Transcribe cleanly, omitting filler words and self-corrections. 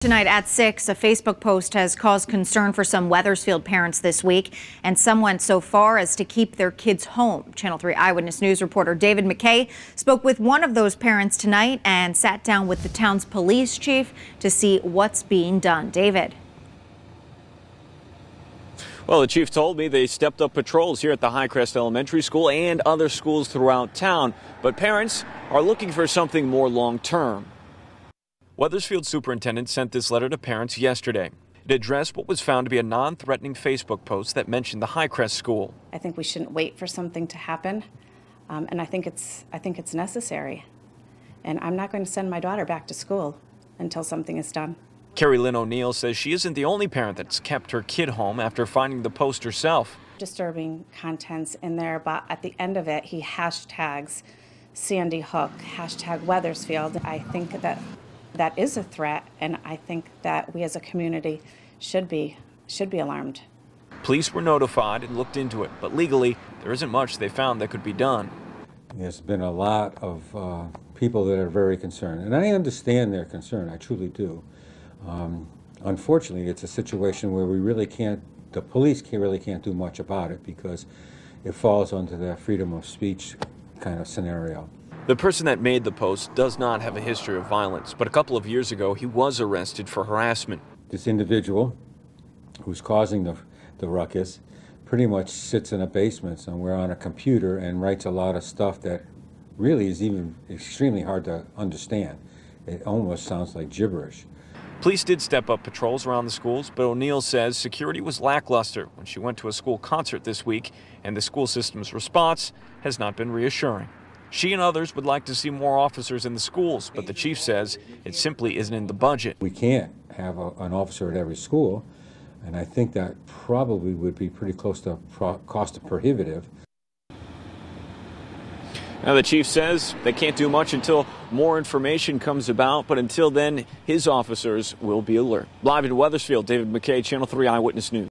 Tonight at 6, a Facebook post has caused concern for some Wethersfield parents this week, and some went so far as to keep their kids home. Channel 3 Eyewitness News reporter David McKay spoke with one of those parents tonight and sat down with the town's police chief to see what's being done. David. Well, the chief told me they stepped up patrols here at the Highcrest Elementary School and other schools throughout town, but parents are looking for something more long-term. Wethersfield superintendent sent this letter to parents yesterday. It addressed what was found to be a non-threatening Facebook post that mentioned the Highcrest school. I think we shouldn't wait for something to happen, and I think it's necessary. And I'm not going to send my daughter back to school until something is done. Carrie Lynn O'Neill says she isn't the only parent that's kept her kid home after finding the post herself. Disturbing contents in there, but at the end of it, he hashtags Sandy Hook, hashtag Wethersfield. I think that is a threat, and I think that we as a community should be alarmed. Police were notified and looked into it, but legally there isn't much they found that could be done. There's been a lot of people that are very concerned, and I understand their concern, I truly do. Unfortunately, it's a situation where the police really can't do much about it because it falls under that freedom of speech kind of scenario. The person that made the post does not have a history of violence, but a couple of years ago he was arrested for harassment. This individual who's causing the ruckus pretty much sits in a basement somewhere on a computer and writes a lot of stuff that really is even extremely hard to understand. It almost sounds like gibberish. Police did step up patrols around the schools, but O'Neill says security was lackluster when she went to a school concert this week, and the school system's response has not been reassuring. She and others would like to see more officers in the schools, but the chief says it simply isn't in the budget. We can't have an officer at every school, and I think that probably would be pretty close to cost prohibitive. Now, the chief says they can't do much until more information comes about, but until then, his officers will be alert. Live in Wethersfield, David McKay, Channel 3 Eyewitness News.